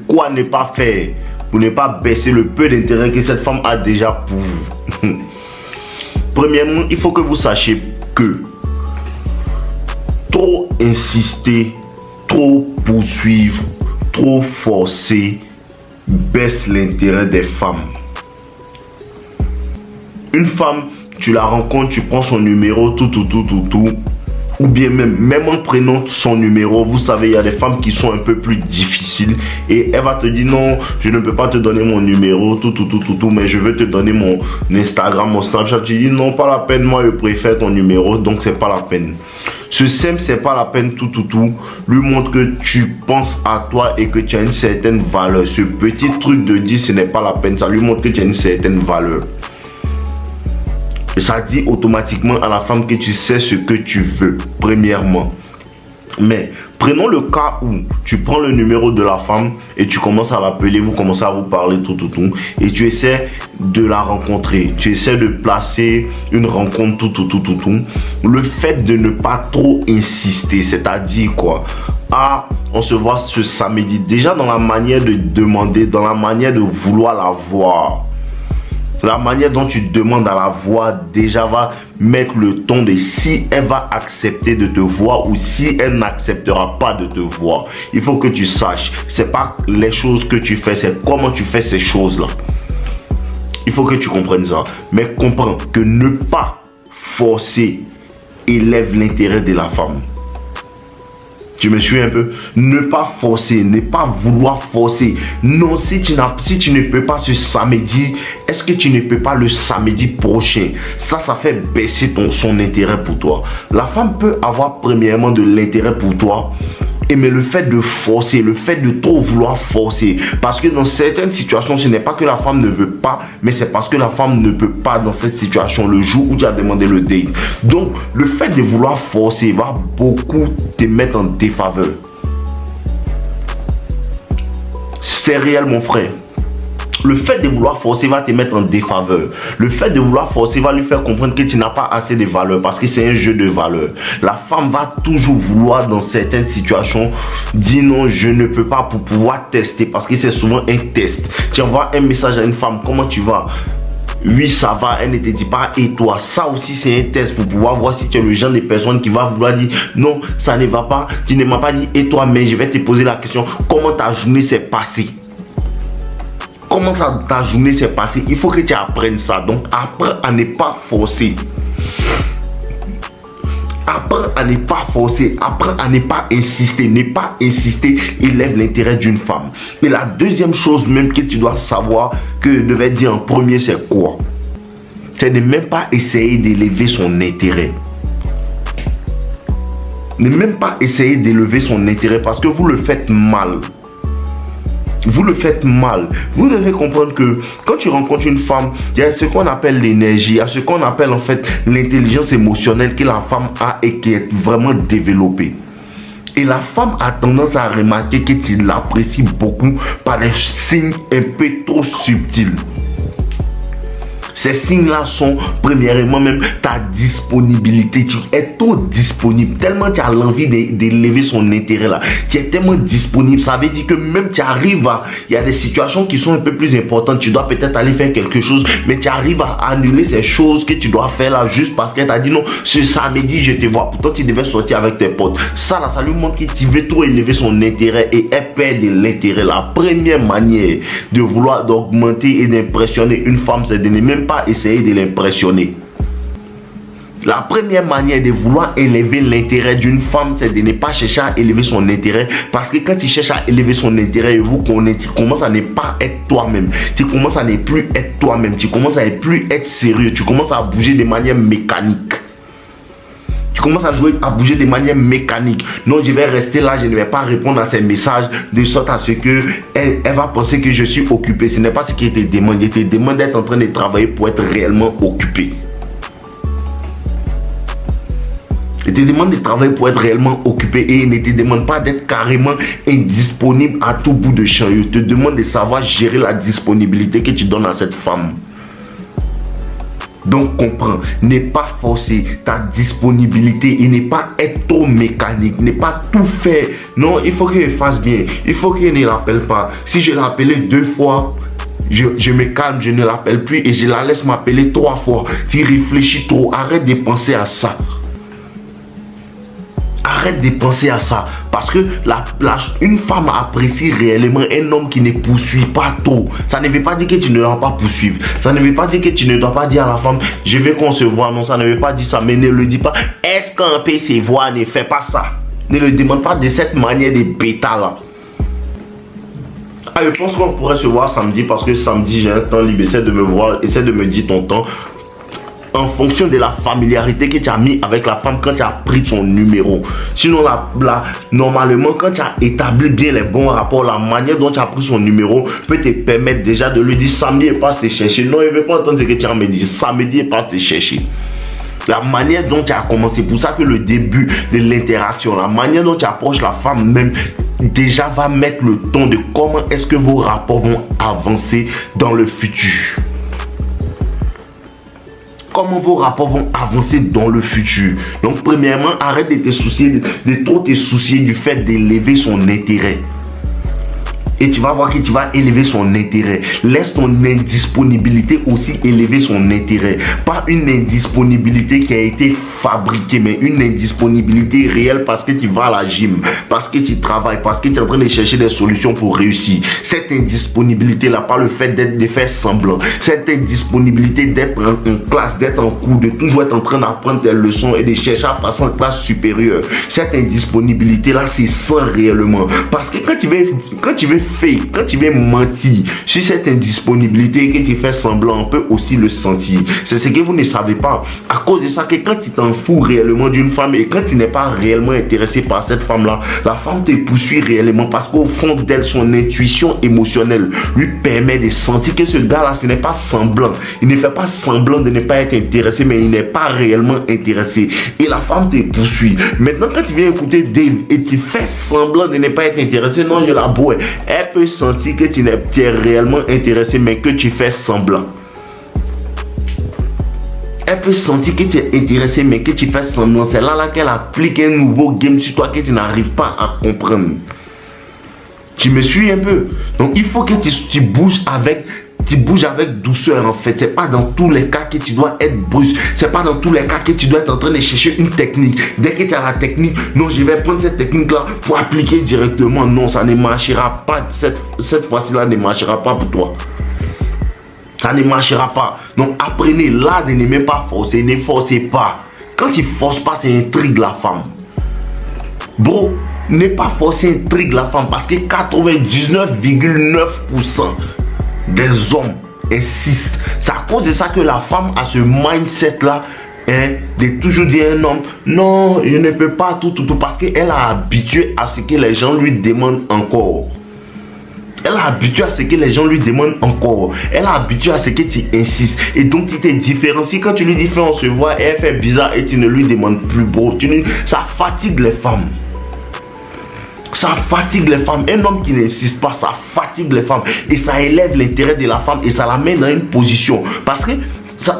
quoi ne pas faire pour ne pas baisser le peu d'intérêt que cette femme a déjà pour vous? Premièrement, il faut que vous sachiez que trop insister, trop poursuivre, trop forcer baisse l'intérêt des femmes. Une femme, tu la rencontres, tu prends son numéro, tout, ou bien même en prenant son numéro, vous savez, il y a des femmes qui sont un peu plus difficiles et elle va te dire non, je ne peux pas te donner mon numéro, tout, mais je veux te donner mon Instagram, mon Snapchat. Tu dis non, pas la peine, moi je préfère ton numéro, donc c'est pas la peine. Ce simple, c'est pas la peine, tout, lui montre que tu penses à toi et que tu as une certaine valeur. Ce petit truc de dire ce n'est pas la peine, ça lui montre que tu as une certaine valeur. Ça dit automatiquement à la femme que tu sais ce que tu veux, premièrement. Mais prenons le cas où tu prends le numéro de la femme et tu commences à l'appeler, vous commencez à vous parler, tout, et tu essaies de la rencontrer. Tu essaies de placer une rencontre, tout. Le fait de ne pas trop insister, c'est-à-dire quoi? Ah, on se voit ce samedi. Déjà dans la manière de demander, dans la manière de vouloir la voir. La manière dont tu demandes à la voir déjà va mettre le ton de si elle va accepter de te voir ou si elle n'acceptera pas de te voir. Il faut que tu saches, c'est pas les choses que tu fais, c'est comment tu fais ces choses-là. Il faut que tu comprennes ça. Mais comprends que ne pas forcer élève l'intérêt de la femme. Tu me suis un peu? Ne pas forcer, ne pas vouloir forcer. Non, si tu ne peux pas ce samedi, est-ce que tu ne peux pas le samedi prochain? Ça fait baisser son intérêt pour toi. La femme peut avoir premièrement de l'intérêt pour toi. Mais le fait de forcer, le fait de trop vouloir forcer, parce que dans certaines situations, ce n'est pas que la femme ne veut pas, mais c'est parce que la femme ne peut pas dans cette situation le jour où tu as demandé le date. Donc, le fait de vouloir forcer va beaucoup te mettre en défaveur. C'est réel, mon frère. Le fait de vouloir forcer va te mettre en défaveur. Le fait de vouloir forcer va lui faire comprendre que tu n'as pas assez de valeur parce que c'est un jeu de valeur. La femme va toujours vouloir dans certaines situations dire non, je ne peux pas pour pouvoir tester parce que c'est souvent un test. Tu envoies un message à une femme, comment tu vas? Oui, ça va, elle ne te dit pas et toi. Ça aussi, c'est un test pour pouvoir voir si tu es le genre de personne qui va vouloir dire non, ça ne va pas. Tu ne m'as pas dit et toi, mais je vais te poser la question, comment ta journée s'est passée? Comment ça, ta journée s'est passée? Il faut que tu apprennes ça. Donc, apprends à ne pas forcer. Apprends à ne pas forcer. Apprends à ne pas insister. Ne pas insister élève l'intérêt d'une femme. Et la deuxième chose même que tu dois savoir, que je devais dire en premier, c'est quoi? C'est de ne même pas essayer d'élever son intérêt. Ne même pas essayer d'élever son intérêt parce que vous le faites mal. Vous le faites mal. Vous devez comprendre que quand tu rencontres une femme, il y a ce qu'on appelle l'énergie, il y a ce qu'on appelle en fait l'intelligence émotionnelle que la femme a et qui est vraiment développée. Et la femme a tendance à remarquer que tu l'apprécies beaucoup par des signes un peu trop subtils. Ces signes-là sont premièrement même ta disponibilité. Tu es trop disponible. Tellement tu as l'envie d'élever son intérêt là. Tu es tellement disponible. Ça veut dire que même tu arrives à... Il y a des situations qui sont un peu plus importantes. Tu dois peut-être aller faire quelque chose. Mais tu arrives à annuler ces choses que tu dois faire là juste parce qu'elle t'a dit non, ce samedi je te vois. Pourtant tu devais sortir avec tes potes. Ça là, ça lui montre que tu veux trop élever son intérêt et elle perd de l'intérêt. La première manière de vouloir d'augmenter et d'impressionner une femme, c'est de ne même pas essayer de l'impressionner. La première manière de vouloir élever l'intérêt d'une femme, c'est de ne pas chercher à élever son intérêt. Parce que quand tu cherches à élever son intérêt, vous connaissez, tu commences à ne pas être toi-même. Tu commences à ne plus être toi-même. Tu commences à ne plus être sérieux. Tu commences à bouger de manière mécanique. Tu commences à bouger de manière mécanique. Non, je vais rester là, je ne vais pas répondre à ses messages de sorte à ce que elle va penser que je suis occupé. Ce n'est pas ce qu'il te demande. Il te demande d'être en train de travailler pour être réellement occupé. Il te demande de travailler pour être réellement occupé et il ne te demande pas d'être carrément indisponible à tout bout de champ. Il te demande de savoir gérer la disponibilité que tu donnes à cette femme. Donc comprends, n'est pas forcer ta disponibilité, et n'est pas être trop mécanique, n'est pas tout faire. Non, il faut qu'il fasse bien, il faut qu'il ne l'appelle pas. Si je l'appelais 2 fois, je me calme, je ne l'appelle plus et je la laisse m'appeler 3 fois. Tu réfléchis trop, arrête de penser à ça. Arrête de penser à ça. Parce que une femme apprécie réellement un homme qui ne poursuit pas trop. Ça ne veut pas dire que tu ne dois pas poursuivre. Ça ne veut pas dire que tu ne dois pas dire à la femme, je veux qu'on se voit. Non, ça ne veut pas dire ça. Mais ne le dis pas. Est-ce qu'un peut se voir? Ne fais pas ça. Ne le demande pas de cette manière de bêta là. Ah, je pense qu'on pourrait se voir samedi parce que samedi j'ai un temps libre. Essaie de me voir, essaie de me dire ton temps en fonction de la familiarité que tu as mis avec la femme quand tu as pris son numéro. Sinon normalement quand tu as établi bien les bons rapports, la manière dont tu as pris son numéro peut te permettre déjà de lui dire samedi et pas te chercher. Non, il ne veut pas entendre ce que tu as me dit. Samedi et pas te chercher. La manière dont tu as commencé, pour ça que le début de l'interaction, la manière dont tu approches la femme même, déjà va mettre le ton de comment est-ce que vos rapports vont avancer dans le futur. Comment vos rapports vont avancer dans le futur. Donc premièrement, arrête de te soucier, de trop te soucier du fait d'élever son intérêt. Et tu vas voir que tu vas élever son intérêt. Laisse ton indisponibilité aussi élever son intérêt. Pas une indisponibilité qui a été fabriquée, mais une indisponibilité réelle parce que tu vas à la gym, parce que tu travailles, parce que tu es en train de chercher des solutions pour réussir. Cette indisponibilité-là, pas le fait de faire semblant. Cette indisponibilité d'être en classe, d'être en cours, de toujours être en train d'apprendre tes leçons et de chercher à passer en classe supérieure. Cette indisponibilité-là, c'est ça réellement. Parce que quand tu veux quand tu veux mentir sur cette indisponibilité que tu fais semblant, on peut aussi le sentir. C'est ce que vous ne savez pas. À cause de ça, que quand tu t'en fous réellement d'une femme et quand tu n'es pas réellement intéressé par cette femme-là, la femme te poursuit réellement parce qu'au fond d'elle, son intuition émotionnelle lui permet de sentir que ce gars-là, ce n'est pas semblant. Il ne fait pas semblant de ne pas être intéressé, mais il n'est pas réellement intéressé. Et la femme te poursuit. Maintenant, quand tu viens écouter Dave et tu fais semblant de ne pas être intéressé, non, je la bois. Elle peut sentir que tu es réellement intéressé, mais que tu fais semblant. Elle peut sentir que tu es intéressé, mais que tu fais semblant. C'est là qu'elle applique un nouveau game sur toi que tu n'arrives pas à comprendre. Tu me suis un peu? Donc, il faut que tu bouges avec... Tu bouges avec douceur en fait. C'est pas dans tous les cas que tu dois être brusque. C'est pas dans tous les cas que tu dois être en train de chercher une technique. Dès que tu as la technique, non, je vais prendre cette technique là pour appliquer directement. Non, ça ne marchera pas. Cette fois-ci là ne marchera pas pour toi. Ça ne marchera pas. Donc apprenez là de ne même pas forcer. Ne forcez pas. Quand tu forces pas, c'est intrigue la femme. Bro, ne pas forcer intrigue la femme parce que 99,9% des hommes insistent. C'est à cause de ça que la femme a ce mindset là, de toujours dire à un homme non, je ne peux pas tout, parce qu'elle a habitué à ce que les gens lui demandent encore. Elle a habitué à ce que les gens lui demandent encore. Elle a habitué à ce que tu insistes. Et donc tu te différencies. Quand tu lui dis on se voit, elle fait bizarre et tu ne lui demandes plus beau. Ça fatigue les femmes. Ça fatigue les femmes. Un homme qui n'insiste pas, ça fatigue les femmes. Et ça élève l'intérêt de la femme. Et ça la met dans une position. Parce que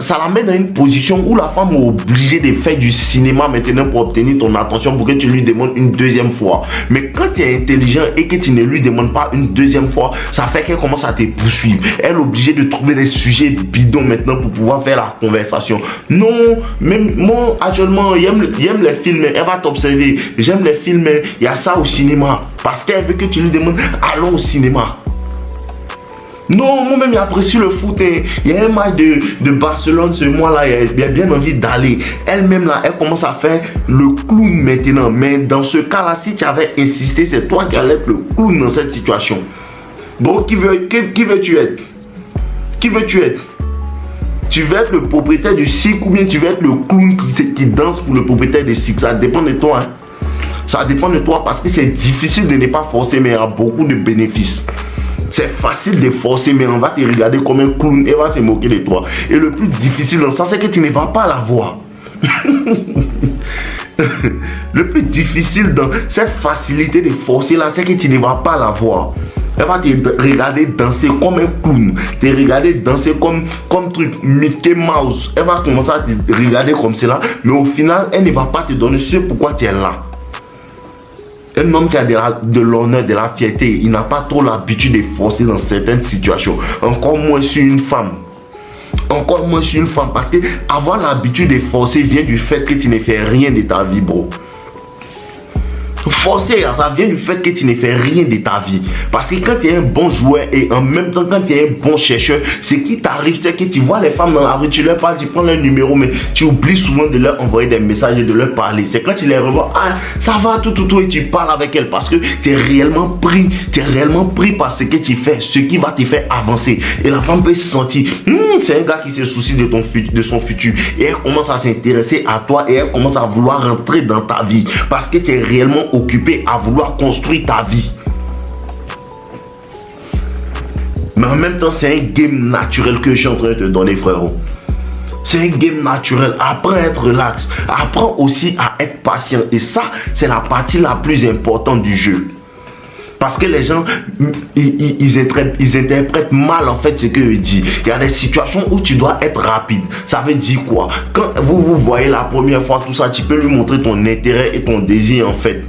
ça la met dans une position où la femme est obligée de faire du cinéma maintenant pour obtenir ton attention, pour que tu lui demandes une deuxième fois. Mais quand tu es intelligent et que tu ne lui demandes pas une deuxième fois, ça fait qu'elle commence à te poursuivre. Elle est obligée de trouver des sujets bidons maintenant pour pouvoir faire la conversation. Non, même moi actuellement, j'aime les films, elle va t'observer. J'aime les films, il y a ça au cinéma. Parce qu'elle veut que tu lui demandes, allons au cinéma. Non, moi-même j'apprécie le foot. Il y a un match de Barcelone ce mois-là, il a bien envie d'aller. Elle-même là, elle commence à faire le clown maintenant. Mais dans ce cas-là, si tu avais insisté, c'est toi qui allais être le clown dans cette situation. Bon, qui veux-tu être? Qui veux-tu être? Tu veux être le propriétaire du cirque ou bien tu veux être le clown qui danse pour le propriétaire du cirque? Ça dépend de toi. Hein? Ça dépend de toi parce que c'est difficile de ne pas forcer, mais il y a beaucoup de bénéfices. C'est facile de forcer, mais on va te regarder comme un clown et va se moquer de toi. Et le plus difficile dans ça, c'est que tu ne vas pas la voir. Le plus difficile dans cette facilité de forcer là, c'est que tu ne vas pas la voir. Elle va te regarder danser comme un clown, te regarder danser comme truc Mickey Mouse. Elle va commencer à te regarder comme cela, mais au final, elle ne va pas te donner ce pourquoi tu es là. Un homme qui a de l'honneur, de la fierté, il n'a pas trop l'habitude de forcer dans certaines situations. Encore moins sur une femme. Encore moins sur une femme, parce que avoir l'habitude de forcer vient du fait que tu ne fais rien de ta vie, bro. Forcer, ça vient du fait que tu ne fais rien de ta vie. Parce que quand tu es un bon joueur et en même temps quand tu es un bon chercheur, ce qui t'arrive, c'est que tu vois les femmes dans la rue, tu leur parles, tu prends leur numéro, mais tu oublies souvent de leur envoyer des messages et de leur parler. C'est quand tu les revois, ah, ça va, tout, et tu parles avec elles parce que tu es réellement pris par ce que tu fais, ce qui va te faire avancer. Et la femme peut se sentir, c'est un gars qui se soucie de son futur. Et elle commence à s'intéresser à toi et elle commence à vouloir rentrer dans ta vie parce que tu es réellement occupé à vouloir construire ta vie. Mais en même temps, c'est un game naturel que je suis en train de te donner, frérot. C'est un game naturel. Apprends à être relax. Apprends aussi à être patient. Et ça, c'est la partie la plus importante du jeu. Parce que les gens, ils interprètent mal en fait ce que je dis. Il y a des situations où tu dois être rapide. Ça veut dire quoi? Quand vous voyez la première fois tout ça, tu peux lui montrer ton intérêt et ton désir en fait.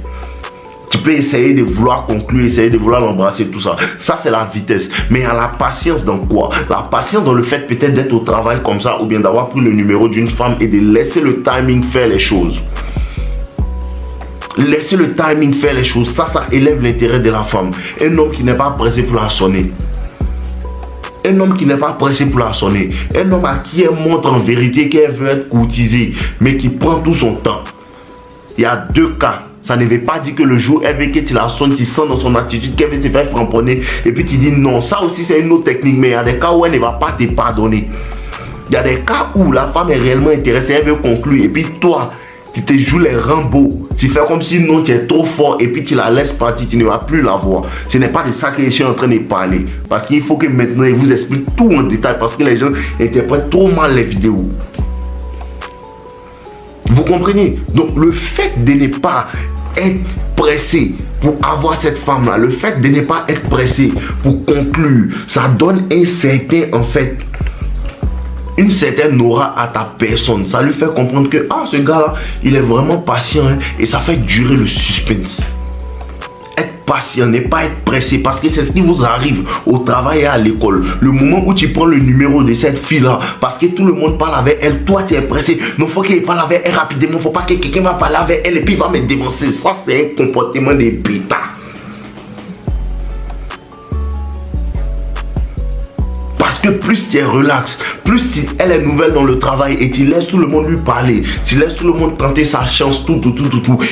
Tu peux essayer de vouloir conclure, essayer de vouloir l'embrasser, tout ça. Ça, c'est la vitesse. Mais il y a la patience dans quoi? La patience dans le fait peut-être d'être au travail comme ça ou bien d'avoir pris le numéro d'une femme et de laisser le timing faire les choses. Laisser le timing faire les choses, ça élève l'intérêt de la femme. Un homme qui n'est pas pressé pour la sonner. Un homme qui n'est pas pressé pour la sonner. Un homme à qui elle montre en vérité qu'elle veut être courtisée, mais qui prend tout son temps. Il y a deux cas. Ça ne veut pas dire que le jour elle veut que tu la sonnes, tu sens dans son attitude qu'elle veut se faire framponner et puis tu dis non. Ça aussi c'est une autre technique, mais il y a des cas où elle ne va pas te pardonner. Il y a des cas où la femme est réellement intéressée, elle veut conclure et puis toi, tu te joues les Rambo. Tu fais comme si non, tu es trop fort et puis tu la laisses partir, tu ne vas plus la voir. Ce n'est pas de ça que je suis en train de parler. Parce qu'il faut que maintenant je vous explique tout en détail parce que les gens interprètent trop mal les vidéos. Vous comprenez? Donc le fait de ne pas être pressé pour avoir cette femme-là, le fait de ne pas être pressé pour conclure, ça donne un certain, en fait, une certaine aura à ta personne. Ça lui fait comprendre que, ah, ce gars-là, il est vraiment patient hein, et ça fait durer le suspense. Être patient, ne pas être pressé parce que c'est ce qui vous arrive au travail et à l'école. Le moment où tu prends le numéro de cette fille-là, parce que tout le monde parle avec elle, toi tu es pressé. Non, il faut qu'il parle avec elle rapidement. Il ne faut pas que quelqu'un va parler avec elle et puis il va me dévancer. Ça, c'est un comportement de bêta. Parce que plus tu es relax, plus elle est nouvelle dans le travail et tu laisses tout le monde lui parler, tu laisses tout le monde tenter sa chance, tout.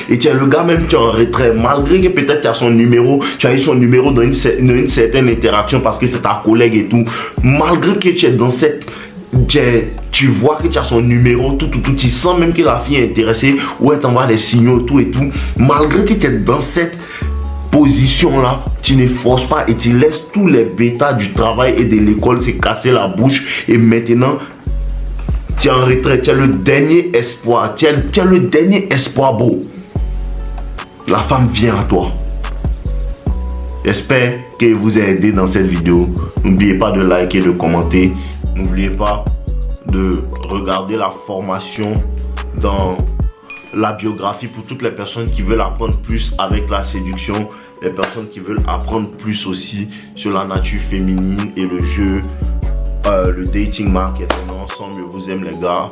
Et tu es le gars même qui est en retrait, malgré que peut-être tu as son numéro, tu as eu son numéro dans une certaine interaction parce que c'est ta collègue et tout. Malgré que tu es dans cette... Tu vois que tu as son numéro, tout, tu sens même que la fille est intéressée ou elle t'envoie des signaux, tout et tout. Malgré que tu es dans cette position là, tu ne forces pas et tu laisses tous les bêtas du travail et de l'école se casser la bouche et maintenant tu es en retraite, tu es le dernier espoir, tu es le dernier espoir beau. La femme vient à toi. J'espère que vous avez aidé dans cette vidéo. N'oubliez pas de liker, de commenter. N'oubliez pas de regarder la formation dans la biographie pour toutes les personnes qui veulent apprendre plus avec la séduction, les personnes qui veulent apprendre plus aussi sur la nature féminine et le jeu, le dating market. Ensemble, je vous aime les gars.